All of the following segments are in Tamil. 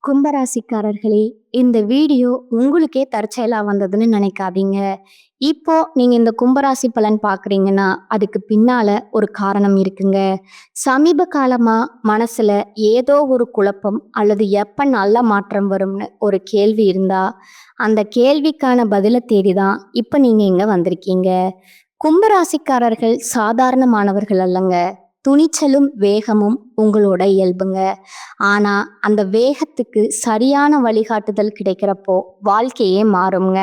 கும்பராசிக்காரர்களே, இந்த வீடியோ உங்களுக்கே தற்செயலா வந்ததுன்னு நினைக்காதீங்க. இப்போ நீங்க இந்த கும்பராசி பலன் பார்க்குறீங்கன்னா, அதுக்கு பின்னால ஒரு காரணம் இருக்குங்க. சமீப காலமா மனசுல ஏதோ ஒரு குழப்பம் அல்லது எப்ப நல்ல மாற்றம் வரும்னு ஒரு கேள்வி இருந்தா, அந்த கேள்விக்கான பதில தேடி தான் இப்ப நீங்க இங்க வந்திருக்கீங்க. கும்பராசிக்காரர்கள் சாதாரணமானவர்கள் அல்லங்க. துணிச்சலும் வேகமும் உங்களோட இயல்புங்க. ஆனா அந்த வேகத்துக்கு சரியான வழிகாட்டுதல் கிடைக்கிறப்போ வாழ்க்கையே மாறுங்க.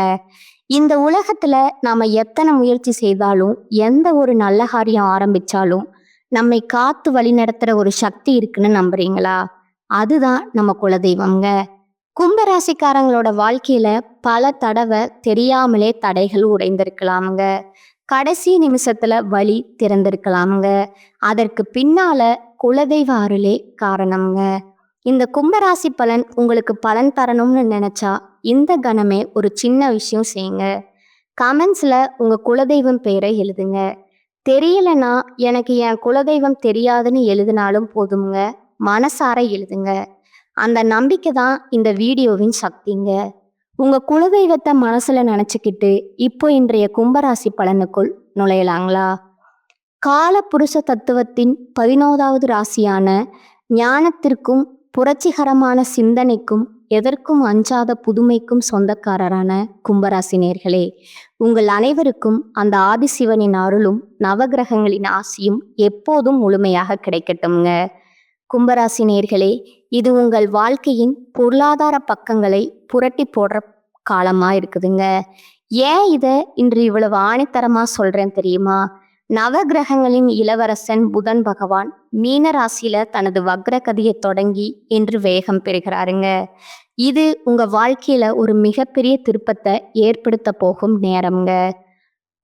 இந்த உலகத்துல நாம எத்தனை முயற்சி செய்தாலும், எந்த ஒரு நல்ல காரியம் ஆரம்பிச்சாலும் நம்மை காத்து வழிநடத்துற ஒரு சக்தி இருக்குன்னு நம்புறீங்களா? அதுதான் நம்ம குலதெய்வம்ங்க. கும்பராசிக்காரங்களோட வாழ்க்கையில பல தடவை தெரியாமலே தடைகள் உடைந்திருக்கலாமுங்க. கடைசி நிமிஷத்துல வழி திறந்திருக்கலாமுங்க. அதற்கு பின்னால குலதெய்வ அருளே காரணம்ங்க. இந்த கும்பராசி பலன் உங்களுக்கு பலன் தரணும்னு நினைச்சா இந்த கணமே ஒரு சின்ன விஷயம் செய்யுங்க. கமெண்ட்ஸ்ல உங்க குலதெய்வம் பெயரை எழுதுங்க. தெரியலனா எனக்கு என் குலதெய்வம் தெரியாதுன்னு எழுதினாலும் போதுங்க. மனசார எழுதுங்க. அந்த நம்பிக்கை தான் இந்த வீடியோவின் சக்திங்க. உங்க குலதெய்வத்தை மனசுல நினைச்சுக்கிட்டு இப்போ இன்றைய கும்பராசி பலனுக்குள் நுழையலாங்களா? கால புருஷ தத்துவத்தின் 11வது ராசியான ஞானத்திற்கும் புரட்சிகரமான சிந்தனைக்கும் எதற்கும் அஞ்சாத புதுமைக்கும் சொந்தக்காரரான கும்பராசி நேர்களே, உங்கள் அனைவருக்கும் அந்த ஆதிசிவனின் அருளும் நவகிரகங்களின் ஆசியும் எப்போதும் முழுமையாக கிடைக்கட்டும்ங்க. கும்பராசி நேர்களே, இது உங்கள் வாழ்க்கையின் பொருளாதார பக்கங்களை புரட்டி போடுற காலமா இருக்குதுங்க. ஏன் இதை இன்று இவ்வளவு ஆணித்தரமா சொல்றேன் தெரியுமா? நவகிரகங்களின் இளவரசன் புதன் பகவான் மீன ராசியில தனது வக்ரகதியை தொடங்கி இன்று வேகம் பெறுகிறாருங்க. இது உங்க வாழ்க்கையில ஒரு மிகப்பெரிய திருப்பத்தை ஏற்படுத்த போகும் நேரம்ங்க.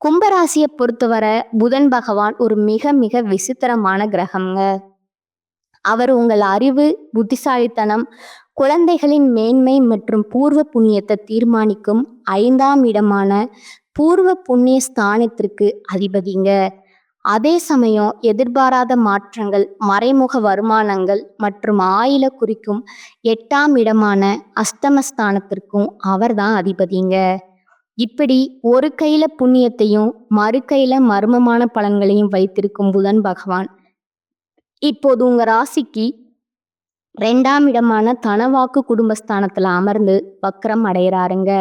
கும்பராசியை பொறுத்தவரை புதன் பகவான் ஒரு மிக மிக விசித்திரமான கிரகம்ங்க. அவர் உங்கள் அறிவு, புத்திசாலித்தனம், குழந்தைகளின் மேன்மை மற்றும் பூர்வ புண்ணியத்தை தீர்மானிக்கும் 5ஆம் இடமான பூர்வ புண்ணிய ஸ்தானத்திற்கு அதிபதிங்க. அதே சமயம் எதிர்பாராத மாற்றங்கள், மறைமுக வருமானங்கள் மற்றும் ஆயில குறிக்கும் 8ஆம் இடமான அஷ்டமஸ்தானத்திற்கும் அவர்தான் அதிபதிங்க. இப்படி ஒரு கையில புண்ணியத்தையும் மறு கையில மர்மமான பலன்களையும் வைத்திருக்கும் புதன் பகவான் இப்போது உங்க ராசிக்கு 2ஆம் இடமான தனவாக்கு குடும்பஸ்தானத்துல அமர்ந்து வக்ரம் அடைகிறாருங்க.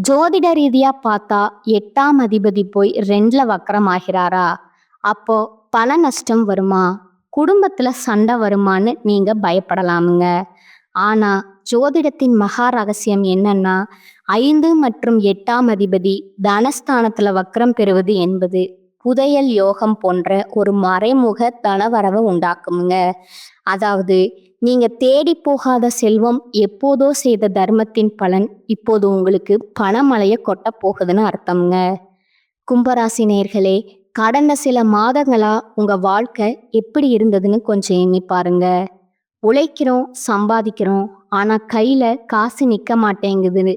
ஜோதிட ரீதியா பார்த்தா 8ஆம் அதிபதி போய் 2ல வக்ரம் ஆகிறாரா? அப்போ பண நஷ்டம் வருமா, குடும்பத்துல சண்டை வருமான்னு நீங்க பயப்படலாமுங்க. ஆனா ஜோதிடத்தின் மகா ரகசியம் என்னன்னா, 5 மற்றும் 8ஆம் அதிபதி தனஸ்தானத்துல வக்ரம் பெறுவது என்பது புதையல் யோகம் போன்ற ஒரு மறைமுக தனவரவை உண்டாக்குமுங்க. அதாவது நீங்க தேடி போகாத செல்வம், எப்போதோ செய்த தர்மத்தின் பலன் இப்போது உங்களுக்கு பணமழைய கொட்ட போகுதுன்னு அர்த்தம்ங்க. கும்பராசி நேர்களே, கடந்த சில மாதங்களா உங்க வாழ்க்கை எப்படி இருந்ததுன்னு கொஞ்சம் எண்ணி பாருங்க. உழைக்கிறோம், சம்பாதிக்கிறோம், ஆனா கையில காசு நிக்க மாட்டேங்குது.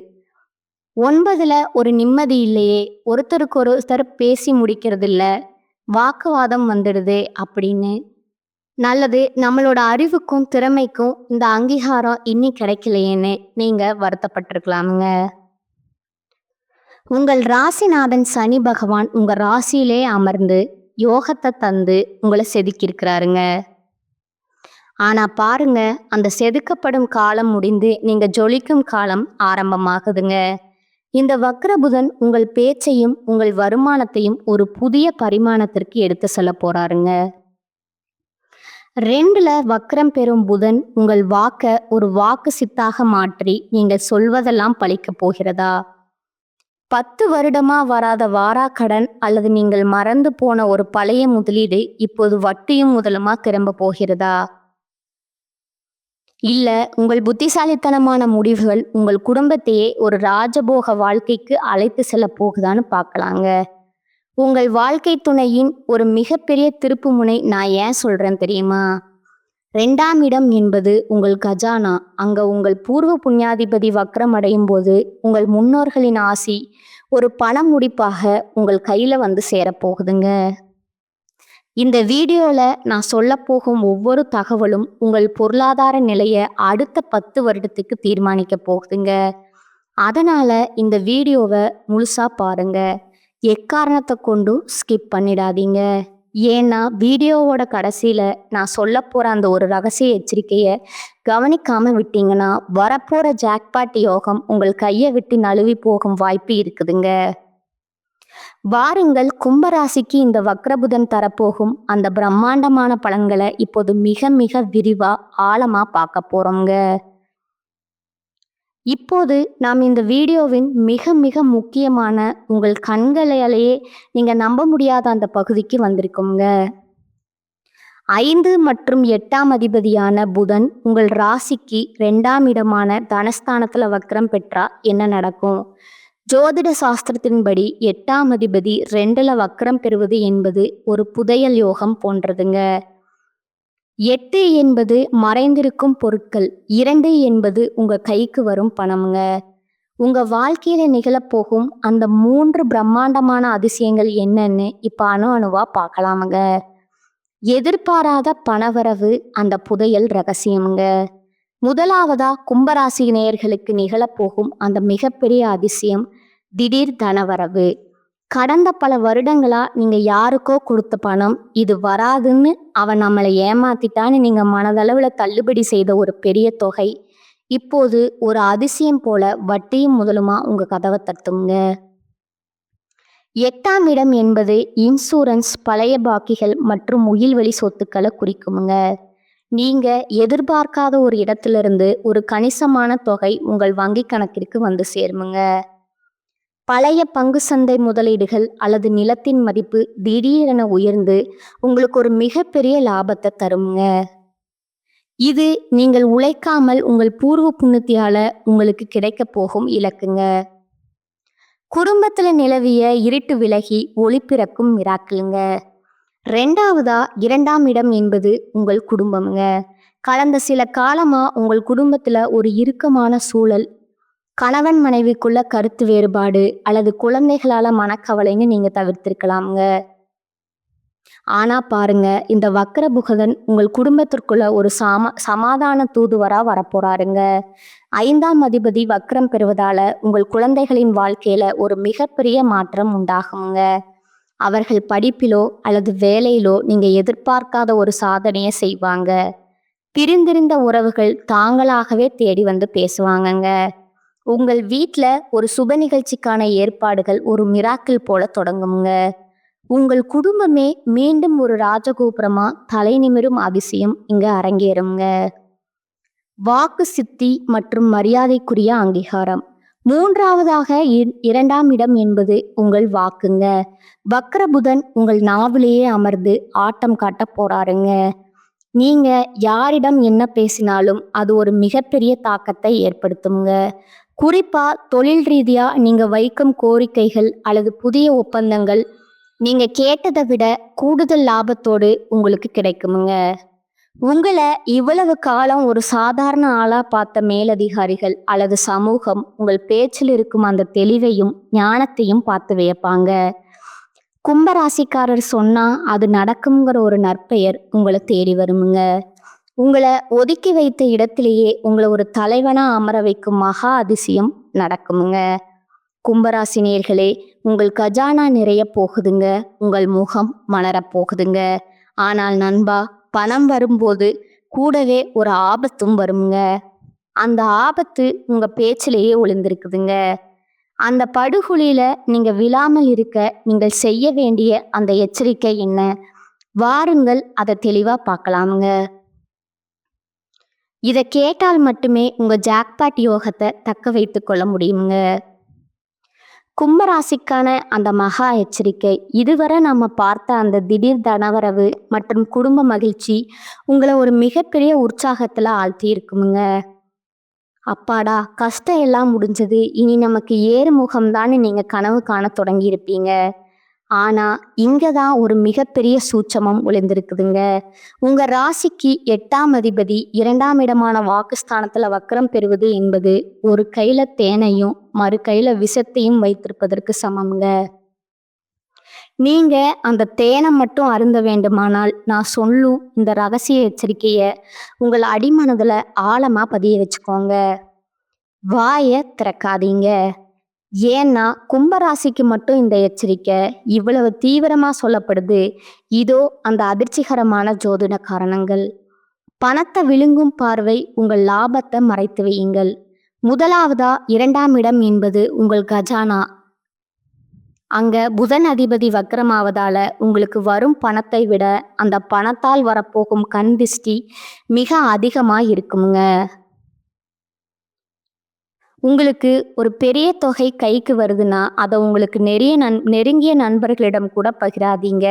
9ல ஒரு நிம்மதி இல்லையே, ஒருத்தருக்கு ஒருத்தர் பேசி முடிக்கிறது இல்ல, வாக்குவாதம் வந்துடுது அப்படின்னு. நல்லது, நம்மளோட அறிவுக்கும் திறமைக்கும் இந்த அங்கீகாரம் இன்னி கிடைக்கலையேன்னு நீங்க வருத்தப்பட்டிருக்கலாமுங்க. உங்கள் ராசிநாதன் சனி பகவான் உங்க ராசியிலே அமர்ந்து யோகத்தை தந்து உங்களை செதுக்கியிருக்கிறாருங்க. ஆனா பாருங்க, அந்த செதுக்கப்படும் காலம் முடிந்து நீங்க ஜொலிக்கும் காலம் ஆரம்பமாகுதுங்க. இந்த வக்ரபுதன் உங்கள் பேச்சையும் உங்கள் வருமானத்தையும் ஒரு புதிய பரிமாணத்திற்கு எடுத்து செல்ல போறாருங்க. 2ல வக்ரம் பெறும் புதன் உங்கள் வாக்க ஒரு வாக்கு சித்தாக மாற்றி நீங்கள் சொல்வதெல்லாம் பலிக்க போகிறதா? 10 வருடமா வராத வாராக்கடன் அல்லது நீங்கள் மறந்து போன ஒரு பழைய முதலீடு இப்போது வட்டியும் முதலுமா திரும்ப போகிறதா? இல்ல உங்கள் புத்திசாலித்தனமான முடிவுகள் உங்கள் குடும்பத்தையே ஒரு ராஜபோக வாழ்க்கைக்கு அழைத்து செல்ல போகுதான்னு பார்க்கலாங்க. உங்கள் வாழ்க்கை துணையின் ஒரு மிகப்பெரிய திருப்பு முனை நான் ஏன் சொல்றேன் தெரியுமா? 2ஆம் இடம் என்பது உங்கள் கஜானா. அங்க உங்கள் பூர்வ புண்ணியாதிபதி வக்ரம் அடையும் போது உங்கள் முன்னோர்களின் ஆசி ஒரு பண முடிப்பாக உங்கள் கையில வந்து சேரப்போகுதுங்க. இந்த வீடியோல நான் சொல்லப் போகும் ஒவ்வொரு தகவலும் உங்கள் பொருளாதார நிலையை அடுத்த 10 வருடத்துக்கு தீர்மானிக்க போகுதுங்க. அதனால இந்த வீடியோவை முழுசா பாருங்க. எக்காரணத்தை கொண்டும் ஸ்கிப் பண்ணிடாதீங்க. ஏன்னா வீடியோவோட கடைசியில நான் சொல்லப் போற அந்த ஒரு ரகசிய எச்சரிக்கையை கவனிக்காம விட்டீங்கன்னா வரப்போற ஜாக்பாட் யோகம் உங்கள் கையை விட்டு நழுவி போகும் வாய்ப்பு இருக்குதுங்க. வாருங்கள், கும்பராசிக்கு இந்த வக்ரபுதன் தரப்போகும் அந்த பிரம்மாண்டமான பலன்களை இப்போது மிக மிக விரிவா ஆழமா பார்க்க போறோங்க. இப்போது நாம் இந்த வீடியோவின் மிக மிக முக்கியமான உங்கள் கண்களாலேயே நீங்க நம்ப முடியாத அந்த பகுதிக்கு வந்திருக்கோங்க. 5 மற்றும் 8ஆம் அதிபதியான புதன் உங்கள் ராசிக்கு 2ஆம் இடமான தனஸ்தானத்துல வக்ரம் பெற்றா என்ன நடக்கும்? ஜோதிட சாஸ்திரத்தின்படி 8ஆம் அதிபதி 2ல வக்ரம் பெறுவது என்பது ஒரு புதையல் யோகம் போன்றதுங்க. 8 என்பது மறைந்திருக்கும் பொருட்கள், 2 என்பது உங்க கைக்கு வரும் பணமுங்க. உங்க வாழ்க்கையில நிகழப்போகும் அந்த 3 பிரம்மாண்டமான அதிசயங்கள் என்னன்னு இப்ப அணு அணுவா பார்க்கலாமுங்க. எதிர்பாராத பணவரவு, அந்த புதையல் ரகசியமுங்க. முதலாவதா கும்பராசி நேயர்களுக்கு நிகழப்போகும் அந்த மிகப்பெரிய அதிசயம் திடீர் தனவரவு. கடந்த பல வருடங்களா நீங்க யாருக்கோ கொடுத்த பணம் இது வராதுன்னு அவன் நம்மளை ஏமாத்திட்டான்னு நீங்க மனதளவுல தள்ளுபடி செய்த ஒரு பெரிய தொகை இப்போது ஒரு அதிசயம் போல வட்டியும் முதலுமா உங்க கதவை தட்டுங்க. 8ஆம் இடம் என்பது இன்சூரன்ஸ், பழைய பாக்கிகள் மற்றும் உயில்வழி சொத்துக்களை குறிக்குமுங்க. நீங்க எதிர்பார்க்காத ஒரு இடத்திலிருந்து ஒரு கணிசமான தொகை உங்கள் வங்கி கணக்கிற்கு வந்து சேருமுங்க. பழைய பங்கு சந்தை முதலீடுகள் அல்லது நிலத்தின் மதிப்பு திடீரென உயர்ந்து உங்களுக்கு ஒரு மிகப்பெரிய லாபத்தை தருங்க. இது நீங்கள் உழைக்காமல் உங்கள் பூர்வ புண்ணியத்தால உங்களுக்கு கிடைக்க போகும் இலக்குங்க. குடும்பத்துல நிலவிய இருட்டு விலகி ஒளி பிறக்கும் மிராக்கிளுங்க. 2ஆம் இடம் என்பது உங்கள் குடும்பம்ங்க. கடந்த சில காலமா உங்கள் குடும்பத்துல ஒரு இறுக்கமான சூழல், கணவன் மனைவிக்குள்ள கருத்து வேறுபாடு அல்லது குழந்தைகளால மனக்கவலைன்னு நீங்க தவிர்த்திருக்கலாம்ங்க. ஆனா பாருங்க, இந்த வக்ரபுதன் உங்கள் குடும்பத்திற்குள்ள ஒரு சமாதான தூதுவரா வரப்போறாருங்க. 5ஆம் அதிபதி வக்ரம் பெறுவதால உங்கள் குழந்தைகளின் வாழ்க்கையில ஒரு மிகப்பெரிய மாற்றம் உண்டாகுங்க. அவர்கள் படிப்பிலோ அல்லது வேலையிலோ நீங்க எதிர்பார்க்காத ஒரு சாதனையை செய்வாங்க. பிரிந்திருந்த உறவுகள் தாங்களாகவே தேடி வந்து பேசுவாங்கங்க. உங்கள் வீட்டில் ஒரு சுப நிகழ்ச்சிக்கான ஏற்பாடுகள் ஒரு மிராக்கிள் போல தொடங்குங்க. உங்கள் குடும்பமே மீண்டும் ஒரு ராஜகோபுரமா தலை நிமிரும் அதிசயம் இங்க அரங்கேறுங்க. வாக்கு சித்தி மற்றும் மரியாதைக்குரிய அங்கீகாரம். 3ஆவதாக 2ஆம் இடம் என்பது உங்கள் வாக்குங்க. வக்ரபுதன் உங்கள் நாவிலேயே அமர்ந்து ஆட்டம் காட்ட போறாருங்க. நீங்க யாரிடம் என்ன பேசினாலும் அது ஒரு மிகப்பெரிய தாக்கத்தை ஏற்படுத்துங்க. குறிப்பா தொழில் ரீதியா நீங்க வைக்கும் கோரிக்கைகள் அல்லது புதிய ஒப்பந்தங்கள் நீங்க கேட்டதை விட கூடுதல் லாபத்தோடு உங்களுக்கு கிடைக்குமுங்க. உங்களை இவ்வளவு காலம் ஒரு சாதாரண ஆளா பார்த்த மேலதிகாரிகள் அல்லது சமூகம் உங்கள் பேச்சில் இருக்கும் அந்த தெளிவையும் ஞானத்தையும் பார்த்து வியப்பாங்க. கும்பராசிக்காரர் சொன்னா அது நடக்குங்கிற ஒரு நற்பெயர் உங்களை தேடி வருமுங்க. உங்களை ஒதுக்கி வைத்த இடத்திலேயே உங்களை ஒரு தலைவனா அமர வைக்கும் மகா அதிசயம் நடக்குமுங்க. கும்பராசி நேயர்களே, உங்கள் கஜானா நிறைய போகுதுங்க, உங்கள் முகம் மலரப் போகுதுங்க. ஆனால் நண்பா, பணம் வரும்போது கூடவே ஒரு ஆபத்தும் வருங்க. அந்த ஆபத்து உங்க பேச்சிலேயே ஒளிந்திருக்குதுங்க. அந்த படுகுழியில நீங்க விழாமல் இருக்க நீங்கள் செய்ய வேண்டிய அந்த எச்சரிக்கை என்ன? வாருங்கள், அதை தெளிவா பார்க்கலாமுங்க. இதை கேட்டால் மட்டுமே உங்க ஜாக்பாட் யோகத்தை தக்க வைத்து கொள்ள முடியுங்க. கும்பராசிக்கான அந்த மகா எச்சரிக்கை, இதுவரை நம்ம பார்த்த அந்த திடீர் தனவரவு மற்றும் குடும்ப மகிழ்ச்சி உங்களை ஒரு மிகப்பெரிய உற்சாகத்துல ஆழ்த்தி இருக்குமுங்க. அப்பாடா, கஷ்டம் எல்லாம் முடிஞ்சது, இனி நமக்கு ஏறுமுகம்தான்னு நீங்க கனவு காண தொடங்கி இருப்பீங்க. ஆனா இங்கதான் ஒரு மிகப்பெரிய சூட்சமம் ஒளிந்திருக்குதுங்க. உங்க ராசிக்கு 8ஆம் அதிபதி 2ஆம் இடமான வாக்குஸ்தானத்துல வக்ரம் பெறுவது என்பது ஒரு கையில தேனையும் மறு கையில விஷத்தையும் வைத்திருப்பதற்கு சமம்ங்க. நீங்க அந்த தேனை மட்டும் அருந்த வேண்டுமானால் நான் சொல்லும் இந்த ரகசிய எச்சரிக்கைய உங்கள் அடிமனதுல ஆழமா பதிய வச்சுக்கோங்க. வாய திறக்காதீங்க. ஏன்னா கும்பராசிக்கு மட்டும் இந்த எச்சரிக்கை இவ்வளவு தீவிரமா சொல்லப்படுது. இதோ அந்த அதிர்ச்சிகரமான ஜோதிட காரணங்கள். பணத்தை விழுங்கும் பார்வை உங்கள் லாபத்தை மறைத்து வையுங்கள். முதலாவதா 2ஆம் இடம் என்பது உங்கள் கஜானா. அங்க புதன் அதிபதி வக்ரமாவதால உங்களுக்கு வரும் பணத்தை விட அந்த பணத்தால் வரப்போகும் கண் திஷ்டி மிக அதிகமா இருக்குங்க. உங்களுக்கு ஒரு பெரிய தொகை கைக்கு வருதுன்னா அதை உங்களுக்கு நெருங்கிய நண்பர்களிடம் கூட பகிராதீங்க.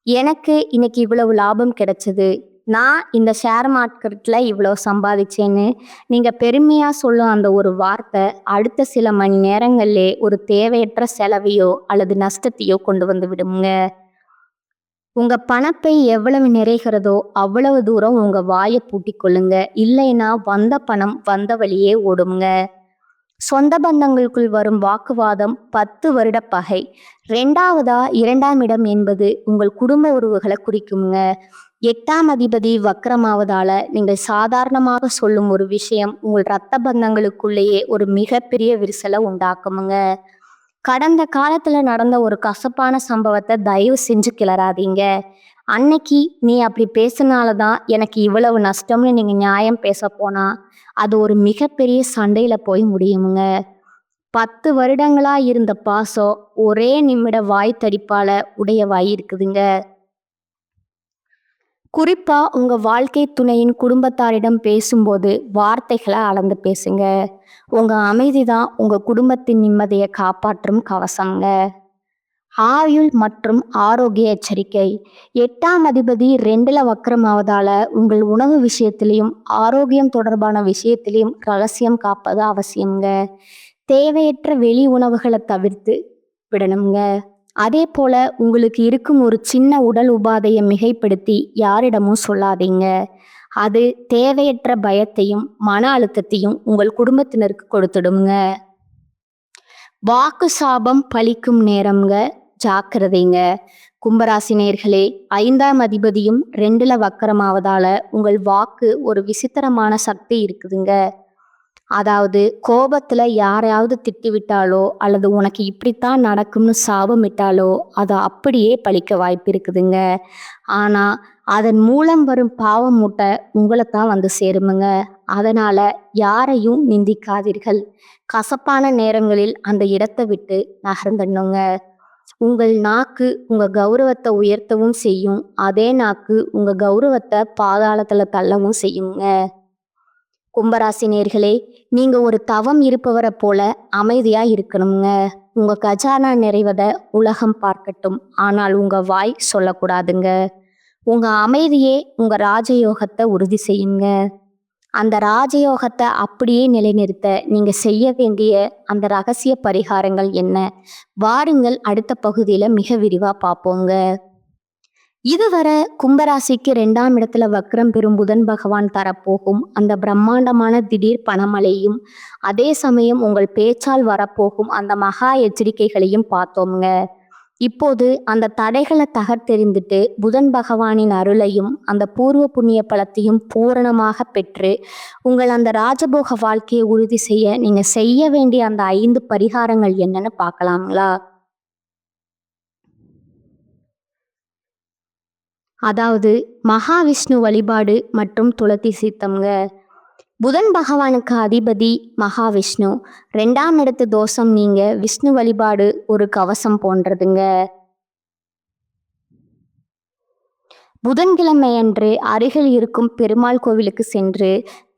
எனக்கு இன்னைக்கு இவ்வளவு லாபம் கிடைச்சது, நான் இந்த ஷேர் மார்க்கெட்டில் இவ்வளோ சம்பாதிச்சேன்னு நீங்கள் பெருமையாக சொல்லும் அந்த ஒரு வார்த்தை அடுத்த சில மணி நேரங்கள்லே ஒரு தேவையற்ற செலவையோ அல்லது நஷ்டத்தையோ கொண்டு வந்து விடுங்க. உங்கள் பணப்பை எவ்வளவு நிறைகிறதோ அவ்வளவு தூரம் உங்கள் வாயை பூட்டிக் கொள்ளுங்க. இல்லைன்னா வந்த பணம் வந்த வழியே ஓடுங்க. சொந்த பந்தங்களுக்குள் வரும் வாக்குவாதம் 10 வருட பகை. 2ஆம் இடம் என்பது உங்கள் குடும்ப உறவுகளை குறிக்குங்க. 8ஆம் அதிபதி வக்ரமாவதால நீங்கள் சாதாரணமாக சொல்லும் ஒரு விஷயம் உங்கள் இரத்த பந்தங்களுக்குள்ளேயே ஒரு மிகப்பெரிய விரிசலை உண்டாக்குமுங்க. கடந்த காலத்துல நடந்த ஒரு கசப்பான சம்பவத்தை தயவு செஞ்சு கிளறாதீங்க. அன்னைக்கு நீ அப்படி பேசினாலதான் எனக்கு இவ்வளவு நஷ்டம்னு நீங்க நியாயம் பேச போனா அது ஒரு மிகப்பெரிய சண்டையில போய் முடியுமுங்க. 10 வருடங்களா இருந்த பாசம் ஒரே நிமிட வாய் தடிப்பால உடையவாய் இருக்குதுங்க. குறிப்பா உங்க வாழ்க்கை துணையின் குடும்பத்தாரிடம் பேசும்போது வார்த்தைகளை அளந்து பேசுங்க. உங்க அமைதிதான் உங்க குடும்பத்தின் நிம்மதியை காப்பாற்றும் கவசம்ங்க. ஆயுள் மற்றும் ஆரோக்கிய எச்சரிக்கை. 8ஆம் அதிபதி 2ல வக்ரமாவதால உங்கள் உணவு விஷயத்திலையும் ஆரோக்கியம் தொடர்பான விஷயத்திலையும் ரகசியம் காப்பது அவசியம்ங்க. தேவையற்ற வெளி உணவுகளை தவிர்த்து விடணுங்க. அதே போல உங்களுக்கு இருக்கும் ஒரு சின்ன உடல் உபாதையை மிகைப்படுத்தி யாரிடமும் சொல்லாதீங்க. அது தேவையற்ற பயத்தையும் மன அழுத்தத்தையும் உங்கள் குடும்பத்தினருக்கு கொடுத்துடுங்க. வாக்கு சாபம் பலிக்கும் நேரம்ங்க, ஜாக்கிரதைங்க. கும்பராசி நேயர்களே, 5ஆம் அதிபதியும் 2ல வக்கரமாவதால உங்கள் வாக்கு ஒரு விசித்திரமான சக்தி இருக்குதுங்க. அதாவது கோபத்துல யாரையாவது திட்டிவிட்டாலோ அல்லது உனக்கு இப்படித்தான் நடக்கும்னு சாபமிட்டாலோ அது அப்படியே பலிக்க வாய்ப்பு இருக்குதுங்க. ஆனா அதன் மூலம் வரும் பாவம் மூட்டை உங்களைத்தான் வந்து சேருமுங்க. அதனால யாரையும் நிந்திக்காதீர்கள். கசப்பான நேரங்களில் அந்த இடத்தை விட்டு நகர்ந்துடணுங்க. உங்கள் நாக்கு உங்க கௌரவத்தை உயர்த்தவும் செய்யும், அதே நாக்கு உங்க கௌரவத்தை பாதாளத்துல தள்ளவும் செய்யுங்க. கும்பராசி நேயர்களே, நீங்க ஒரு தவம் இருப்பவரை போல அமைதியா இருக்கணுங்க. உங்க கஜானா நிறைவத உலகம் பார்க்கட்டும், ஆனால் உங்க வாய் சொல்லக்கூடாதுங்க. உங்க அமைதியே உங்க ராஜயோகத்தை உறுதி செய்யுங்க. அந்த ராஜயோகத்தை அப்படியே நிலைநிறுத்த நீங்க செய்ய வேண்டிய அந்த ரகசிய பரிகாரங்கள் என்ன? வாருங்கள் அடுத்த பகுதியில மிக விரிவா பார்ப்போங்க. இதுவரை கும்பராசிக்கு 2ஆம் இடத்துல வக்ரம் பெறும் புதன் பகவான் தரப்போகும் அந்த பிரம்மாண்டமான திடீர் பணமழையும், அதே சமயம் உங்கள் பேச்சால் வரப்போகும் அந்த மகா எச்சரிக்கைகளையும் பார்த்தோம்ங்க. இப்போது அந்த தடைகளை தகர்த்தெறிந்துட்டு புதன் பகவானின் அருளையும் அந்த பூர்வ புண்ணிய பலத்தையும் பூரணமாக பெற்று உங்கள் அந்த ராஜபோக வாழ்க்கையை உறுதி செய்ய நீங்க செய்ய வேண்டிய அந்த 5 பரிகாரங்கள் என்னன்னு பார்க்கலாங்களா? அதாவது மகாவிஷ்ணு வழிபாடு மற்றும் துளசி சித்தம்ங்க. புதன் பகவானுக்கு அதிபதி மகாவிஷ்ணு. 2ஆம் இடத்து தோஷம் நீங்க விஷ்ணு வழிபாடு ஒரு கவசம் போன்றதுங்க. புதன்கிழமையன்று அருகில் இருக்கும் பெருமாள் கோவிலுக்கு சென்று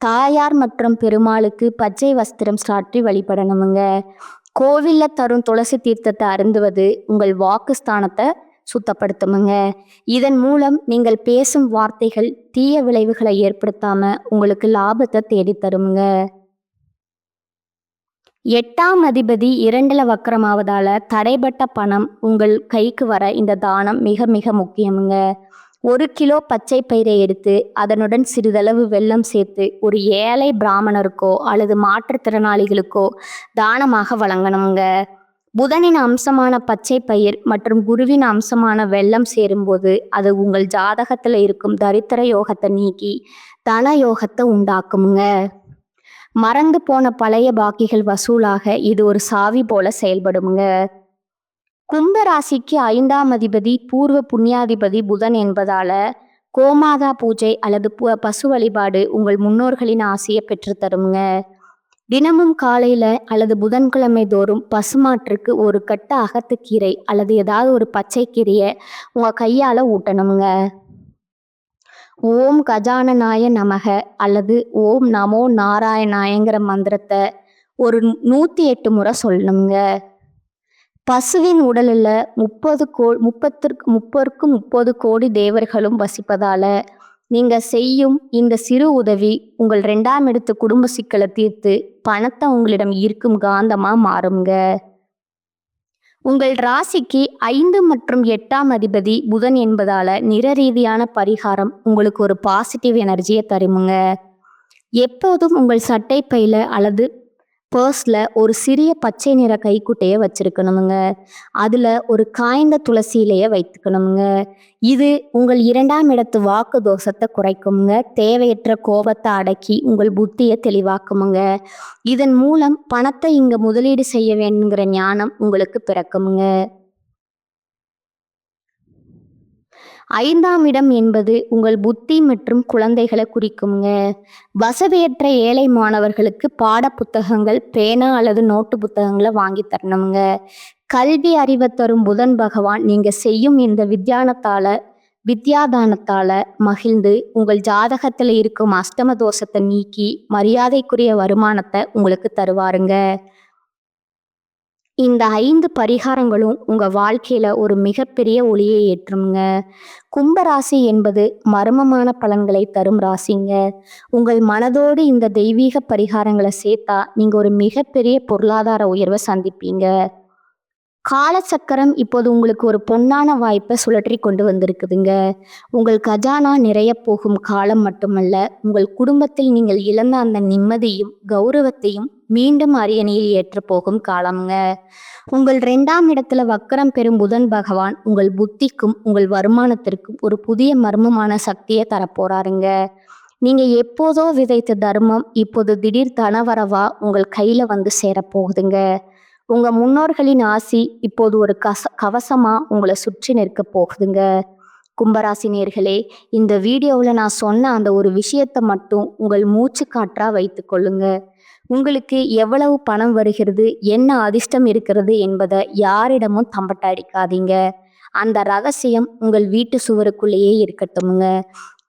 தாயார் மற்றும் பெருமாளுக்கு பச்சை வஸ்திரம் சாற்றி வழிபடணுமுங்க. கோவில்ல தரும் துளசி தீர்த்தத்தை அருந்துவது உங்கள் வாக்குஸ்தானத்தை சுத்தப்படுத்துமுங்க. இதன் மூலம் நீங்கள் பேசும் வார்த்தைகள் தீய விளைவுகளை ஏற்படுத்தாம உங்களுக்கு லாபத்தை தேடித்தருமுங்க. 8ஆம் அதிபதி 2ல வக்கரமாவதால தடைப்பட்ட பணம் உங்கள் கைக்கு வர இந்த தானம் மிக மிக முக்கியமுங்க. 1 கிலோ பச்சை பயிரை எடுத்து அதனுடன் சிறிதளவு வெல்லம் சேர்த்து ஒரு ஏழை பிராமணருக்கோ அல்லது மாற்றுத்திறனாளிகளுக்கோ தானமாக வழங்கணுங்க. புதனின் அம்சமான பச்சை பயிர் மற்றும் குருவின் அம்சமான வெள்ளம் சேரும்போது அது உங்கள் ஜாதகத்துல இருக்கும் தரித்திர யோகத்தை நீக்கி தன யோகத்தை உண்டாக்குமுங்க. மறந்து போன பழைய பாக்கிகள் வசூலாக இது ஒரு சாவி போல செயல்படுமுங்க. கும்ப ராசிக்கு 5ஆம் அதிபதி பூர்வ புண்ணியாதிபதி புதன் என்பதால கோமாதா பூஜை அல்லது பசு வழிபாடு உங்கள் முன்னோர்களின் ஆசையை பெற்றுத்தருங்க. தினமும் காலையில அல்லது புதன்கிழமை தோறும் பசுமாற்றுக்கு ஒரு கட்டு அகத்துக்கீரை அல்லது ஏதாவது ஒரு பச்சை கீரையை உங்க கையால ஊட்டணுங்க. ஓம் கஜானனாய நமக அல்லது ஓம் நமோ நாராயணாயங்கிற மந்திரத்தை ஒரு 108 முறை சொல்லணுங்க. பசுவின் உடலில் 30 கோடி தேவர்களும் வசிப்பதால நீங்க செய்யும் இந்த சிறு உதவி உங்கள் 2ஆம் இடத்து குடும்ப சிக்கலை தீர்த்து பணத்தை உங்களிடம் ஈர்க்கும் காந்தமா மாறுங்க. உங்கள் ராசிக்கு 5 மற்றும் 8ஆம் அதிபதி புதன் என்பதால நிற ரீதியான பரிகாரம் உங்களுக்கு ஒரு பாசிட்டிவ் எனர்ஜியை தருமுங்க. எப்போதும் உங்கள் சட்டை பையில அல்லது பர்ஸில் ஒரு சிறிய பச்சை நிற கைக்குட்டையை வச்சிருக்கணுமுங்க. அதில் ஒரு காய்ந்த துளசி இலையை வைத்துக்கணுமுங்க. இது உங்கள் 2ஆம் இடத்து வாக்கு தோஷத்தை குறைக்குமுங்க. தேவையற்ற கோபத்தை அடக்கி உங்கள் புத்தியை தெளிவாக்குமுங்க. இதன் மூலம் பணத்தை இங்கே முதலீடு செய்ய வேண்டுங்கிற ஞானம் உங்களுக்கு பிறக்குமுங்க. 5ஆம் இடம் என்பது உங்கள் புத்தி மற்றும் குழந்தைகளை குறிக்குங்க. வசதியற்ற ஏழை மாணவர்களுக்கு பாட புத்தகங்கள், பேனா அல்லது நோட்டு புத்தகங்களை வாங்கி தரணுங்க. கல்வி அறிவை தரும் புதன் பகவான் நீங்க செய்யும் இந்த வித்யாதானத்தால மகிழ்ந்து உங்கள் ஜாதகத்தில் இருக்கும் அஷ்டம தோஷத்தை நீக்கி மரியாதைக்குரிய வருமானத்தை உங்களுக்கு தருவாருங்க. இந்த 5 பரிகாரங்களும் உங்க வாழ்க்கையில ஒரு மிகப்பெரிய ஒளியை ஏற்றுங்க. கும்பராசி என்பது மர்மமான பலன்களை தரும் ராசிங்க. உங்கள் மனதோடு இந்த தெய்வீக பரிகாரங்களை சேர்த்தா நீங்க ஒரு மிகப்பெரிய பொருளாதார உயர்வை சந்திப்பீங்க. காலச்சக்கரம் இப்போது உங்களுக்கு ஒரு பொன்னான வாய்ப்பை சுழற்றி கொண்டு வந்திருக்குதுங்க. உங்கள் கஜானா நிறைய போகும் காலம் மட்டுமல்ல, உங்கள் குடும்பத்தில் நீங்கள் இழந்த அந்த நிம்மதியும் கௌரவத்தையும் மீண்டும் அரியணையில் ஏற்ற போகும் காலம்ங்க. உங்கள் 2ஆம் இடத்துல வக்கரம் பெறும் புதன் பகவான் உங்கள் புத்திக்கும் உங்கள் வருமானத்திற்கும் ஒரு புதிய மர்மமான சக்தியை தரப்போறாருங்க. நீங்க எப்போதோ விதைத்த தர்மம் இப்போது திடீர் தனவரவா உங்கள் கையில வந்து சேரப்போகுதுங்க. உங்க முன்னோர்களின் ஆசி இப்போது ஒரு கவசமா உங்களை சுற்றி நிற்க போகுதுங்க. கும்பராசி நேயர்களே, இந்த வீடியோவில் நான் சொன்ன அந்த ஒரு விஷயத்தை மட்டும் உங்கள் மூச்சு காற்றா வைத்து கொள்ளுங்க. உங்களுக்கு எவ்வளவு பணம் வருகிறது, என்ன அதிர்ஷ்டம் இருக்கிறது என்பதை யாரிடமும் தம்பட்ட அடிக்காதீங்க. அந்த ரகசியம் உங்கள் வீட்டு சுவருக்குள்ளேயே இருக்கட்டும்ங்க.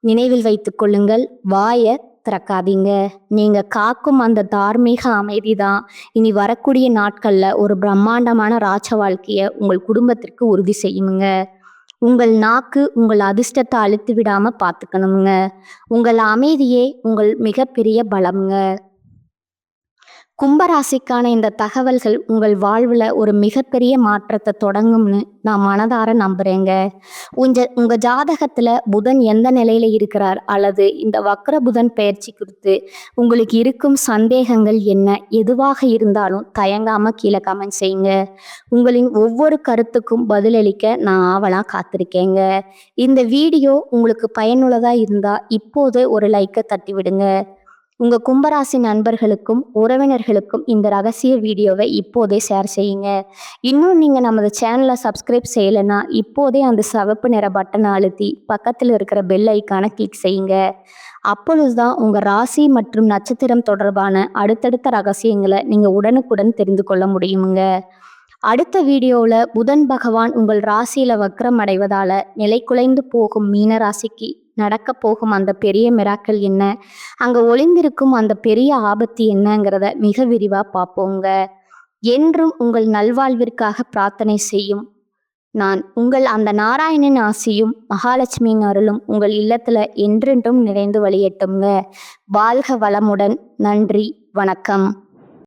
நினைவில் வைத்து கொள்ளுங்கள், வாயை திறக்காதீங்க. நீங்க காக்கும் அந்த தார்மீக அமைதி தான் இனி வரக்கூடிய நாட்கள்ல ஒரு பிரம்மாண்டமான ராஜ வாழ்க்கைய உங்கள் குடும்பத்திற்கு உறுதி செய்யுங்க. உங்கள் நாக்கு உங்கள் அதிர்ஷ்டத்தை அழுத்து விடாம பார்த்துக்கணுங்க. உங்கள் அமைதியே உங்கள் மிகப்பெரிய பலம்ங்க. கும்பராசிக்கான இந்த தகவல்கள் உங்கள் வாழ்வில் ஒரு மிகப்பெரிய மாற்றத்தை தொடங்கும்னு நான் மனதார நம்புகிறேங்க. உங்கள் ஜாதகத்தில் புதன் எந்த நிலையில் இருக்கிறார் அல்லது இந்த வக்ர புதன் பயிற்சி குறித்து உங்களுக்கு இருக்கும் சந்தேகங்கள் என்ன, எதுவாக இருந்தாலும் தயங்காமல் கீழே கமெண்ட் செய்யுங்க. உங்களின் ஒவ்வொரு கருத்துக்கும் பதிலளிக்க நான் ஆவலாக காத்திருக்கேங்க. இந்த வீடியோ உங்களுக்கு பயனுள்ளதாக இருந்தால் இப்போது ஒரு லைக்கை தட்டி விடுங்க. உங்கள் கும்பராசி நண்பர்களுக்கும் உறவினர்களுக்கும் இந்த ரகசிய வீடியோவை இப்போதே ஷேர் செய்யுங்க. இன்னும் நீங்கள் நமது சேனலை சப்ஸ்கிரைப் செய்யலைன்னா இப்போதே அந்த சிவப்பு நிற பட்டனை அழுத்தி பக்கத்தில் இருக்கிற பெல் ஐக்கானை கிளிக் செய்யுங்க. அப்பொழுதுதான் உங்கள் ராசி மற்றும் நட்சத்திரம் தொடர்பான அடுத்தடுத்த ரகசியங்களை நீங்கள் உடனுக்குடன் தெரிந்து கொள்ள முடியுங்க. அடுத்த வீடியோவில் புதன் பகவான் உங்கள் ராசியில் வக்ரம் அடைவதால் நிலைகுலைந்து போகும் மீன ராசிக்கு நடக்க போகும் அந்த பெரிய மிராக்கள் என்ன, அங்கே ஒளிந்திருக்கும் அந்த பெரிய ஆபத்து என்னங்கிறத மிக விரிவாக பார்ப்போங்க. என்றும் உங்கள் நல்வாழ்விற்காக பிரார்த்தனை செய்யும் நான் உங்கள் அந்த நாராயணன் ஆசியும் மகாலட்சுமியின் அருளும் உங்கள் இல்லத்தில் என்றென்றும் நிறைந்து வழியட்டுங்க. வாழ்க வளமுடன். நன்றி, வணக்கம்.